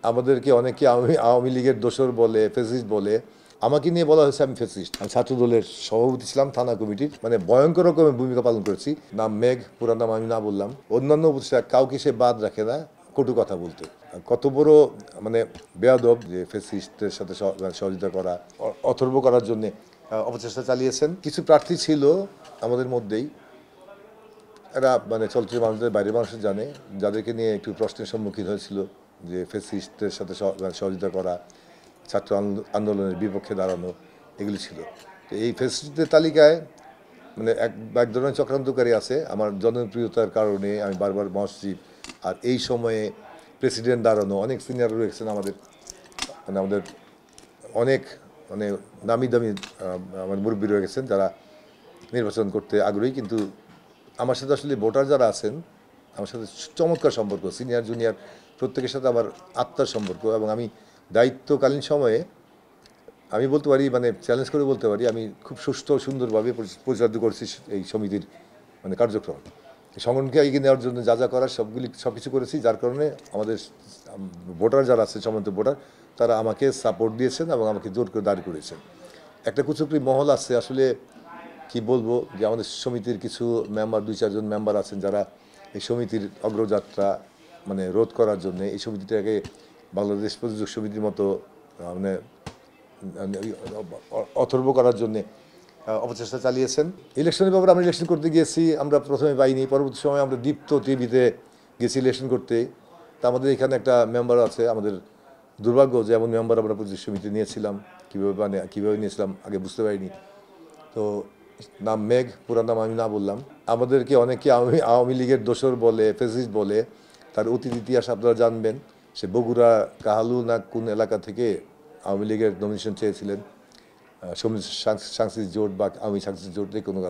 আমাদেরকে অনেকে আওয়ামী লীগের দোসর বলে, ফ্যাসিস্ট বলে। আমাকে নিয়ে বলা হয়েছে আমি ফ্যাসিস্ট। আমি ছাত্র দলের সভাপতি ছিলাম, থানা কমিটির, মানে ভয়ঙ্কর রকমের ভূমিকা পালন করেছি। নাম মেঘ, পুরা নাম আমি না বললাম। অন্যান্য উপদেষ্টা কাউকে সে বাদ রাখে না কটু কথা বলতে। কত বড় মানে বেয়াদব যে ফ্যাসিস্টের সাথে সহযোগিতা করা, অথর্ব করার জন্য অপচেষ্টা চালিয়েছেন। কিছু প্রার্থী ছিল আমাদের মধ্যেই, এরা মানে চলচ্চিত্র মানুষদের বাইরের মানুষ জানে, যাদেরকে নিয়ে একটু প্রশ্নের সম্মুখীন হয়েছিল যে ফ্যাসিস্টের সাথে সহযোগিতা করা, ছাত্র আন্দোলনের বিপক্ষে দাঁড়ানো, এগুলি ছিল। তো এই ফ্যাসিস্টদের তালিকায় মানে এক ধরনের চক্রান্তকারী আছে। আমার জনপ্রিয়তার কারণে আমি বারবার মসজিদ আর এই সময়ে প্রেসিডেন্ট দাঁড়ানো, অনেক সিনিয়র রয়েছেন আমাদের, মানে আমাদের অনেক মানে নামি দামি মানে মুরব্বী রয়ে গেছেন যারা নির্বাচন করতে আগ্রহী। কিন্তু আমার সাথে আসলে ভোটার যারা আছেন, আমার সাথে চমৎকার সম্পর্ক, সিনিয়র জুনিয়র প্রত্যেকের সাথে আমার আত্মার সম্পর্ক। এবং আমি দায়িত্বকালীন সময়ে আমি বলতে পারি, মানে চ্যালেঞ্জ করে বলতে পারি, আমি খুব সুষ্ঠু সুন্দরভাবে পরিচালিত করছি এই সমিতির মানে কার্যক্রম। এই সংগঠনকে এগিয়ে নেওয়ার জন্য যা যা করার সব কিছু করেছি, যার কারণে আমাদের ভোটার যারা আছে, সমন্ত ভোটার, তারা আমাকে সাপোর্ট দিয়েছেন এবং আমাকে জোর করে দাঁড় করেছেন। একটা কুচক্রি মহল আছে আসলে, কি বলবো, যে আমাদের সমিতির কিছু মেম্বার, 2-4 জন মেম্বার আছেন যারা এই সমিতির অগ্রযাত্রা মানে রোধ করার জন্য এই সমিতিটাকে বাংলাদেশ প্রযোজক সমিতির মতো মানে অথর্ব করার জন্যে অপচেষ্টা চালিয়েছেন। ইলেকশনের ব্যাপারে আমরা ইলেকশন করতে গিয়েছি, আমরা প্রথমে পাইনি, পরবর্তী সময় আমরা দীপ্ত টিভিতে গেছি ইলেকশন করতে। তা আমাদের এখানে একটা মেম্বার আছে, আমাদের দুর্ভাগ্য যে এমন মেম্বার আমরা প্রযোজক সমিতি নিয়েছিলাম, কীভাবে নিয়েছিলাম আগে বুঝতে পারিনি। তো নাম মেঘ, পুরা নাম আমি না বললাম। আমাদেরকে অনেকে আওয়ামী লীগের দোসর বলে, ফ্যাসিস্ট বলে। তার অতীত ইতিহাস আপনারা জানবেন। সে বগুড়া কাহালু না কোন এলাকা থেকে আওয়ামী লীগের নমিনেশন চেয়েছিলেন, সাংস্কৃতিক জোট বা আওয়ামী সাংস্কৃতিক জোট কোনো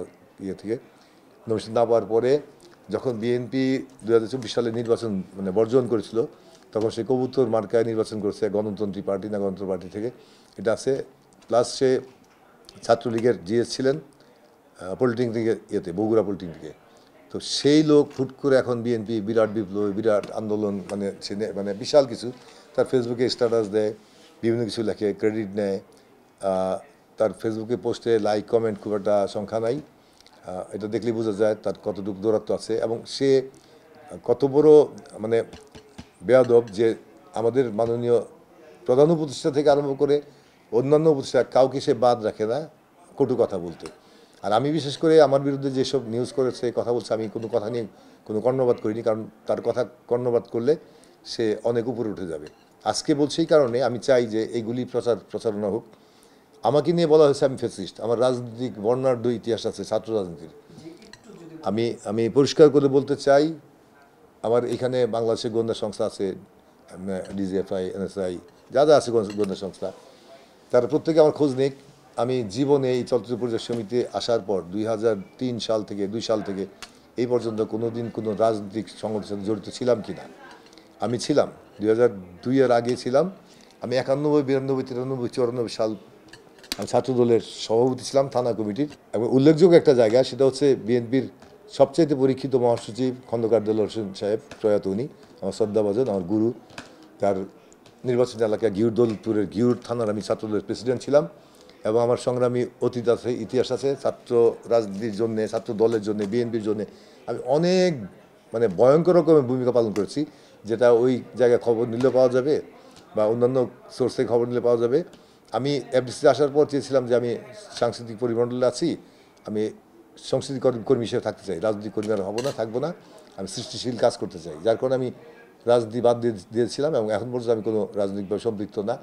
ইয়ে থেকে নমিনেশন না পাওয়ার পরে যখন বিএনপি 2024 সালে নির্বাচন মানে বর্জন করেছিল, তখন সে কবুতর মার্কায় নির্বাচন করছে, গণতন্ত্রী পার্টি না গণতন্ত্র পার্টি থেকে এটা আছে। প্লাস সে ছাত্রলীগের জিএস ছিলেন পলিটেকনিকের ইয়েতে, বগুড়া পলিটেকনিকে। তো সেই লোক ফুট করে এখন বিএনপি বিরাট বিপ্লব, বিরাট আন্দোলন, মানে সে মানে বিশাল কিছু তার ফেসবুকে স্ট্যাটাস দেয়, বিভিন্ন কিছু লেখে, ক্রেডিট নেয়। তার ফেসবুকে পোস্টে লাইক কমেন্ট খুব একটা সংখ্যা নাই। এটা দেখলেই বোঝা যায় তার কতটুকু দূরত্ব আছে এবং সে কত বড় মানে বেয়াদব যে আমাদের মাননীয় প্রধান উপদেষ্টা থেকে আরম্ভ করে অন্যান্য উপদেষ্টা কাউকে সে বাদ রাখে না কটু কথা বলতে। আর আমি বিশেষ করে আমার বিরুদ্ধে যেসব নিউজ করেছে, কথা বলছে, আমি কোনো কথা নিয়ে কোনো কর্ণপাত করিনি, কারণ তার কথা কর্ণপাত করলে সে অনেক উপরে উঠে যাবে। আজকে বলছি এই কারণে, আমি চাই যে এইগুলি প্রচারণা হোক। আমাকে নিয়ে বলা হয়েছে আমি ফ্যাসিস্ট। আমার রাজনৈতিক বর্ণাঢ্য ইতিহাস আছে ছাত্র রাজনীতির। আমি পরিষ্কার করে বলতে চাই, আমার এখানে বাংলাদেশের গোয়েন্দা সংস্থা আছে, ডিজিএফআই, এনএসআই, যা যা আছে গোয়েন্দা সংস্থা, তারা প্রত্যেকে আমার খোঁজ নিক। আমি জীবনে এই চলচ্চিত্র পরিচালক সমিতিতে আসার পর 2003 সাল থেকে 2 সাল থেকে এই পর্যন্ত কোনো দিন কোনো রাজনৈতিক সংগঠনের সাথে জড়িত ছিলাম কি না। আমি ছিলাম 2002 এর আগে ছিলাম। আমি 91, 92, 93, 94 সাল আমি ছাত্র দলের সভাপতি ছিলাম, থানা কমিটির। এবং উল্লেখযোগ্য একটা জায়গা, সেটা হচ্ছে বিএনপির সবচাইতে পরীক্ষিত মহাসচিব খন্দকার দেলোয়ার হোসেন সাহেব, প্রয়াত উনি, আমার শ্রদ্ধাভাজন, আমার গুরু। তার নির্বাচনী এলাকা ঘিউর, দৌলতপুরের ঘিউর থানার আমি ছাত্রদলের প্রেসিডেন্ট ছিলাম। এবং আমার সংগ্রামী অতীত আছে, ইতিহাস আছে ছাত্র রাজনীতির জন্যে, ছাত্র দলের জন্যে, বিএনপির জন্যে। আমি অনেক মানে ভয়ঙ্কর রকমের ভূমিকা পালন করেছি, যেটা ওই জায়গায় খবর নিলে পাওয়া যাবে বা অন্যান্য সোর্সে খবর নিলে পাওয়া যাবে। আমি এফডিসিতে আসার পর চেয়েছিলাম যে আমি সাংস্কৃতিক পরিমণ্ডলে আছি, আমি সংস্কৃতি কর্মী হিসেবে থাকতে চাই, রাজনৈতিক কর্মী আর হবো না, থাকবো না, আমি সৃষ্টিশীল কাজ করতে চাই। যার কারণে আমি রাজনীতি বাদ দিয়েছিলাম এবং এখন পর্যন্ত আমি কোনো রাজনৈতিকভাবে সম্পৃক্ত না।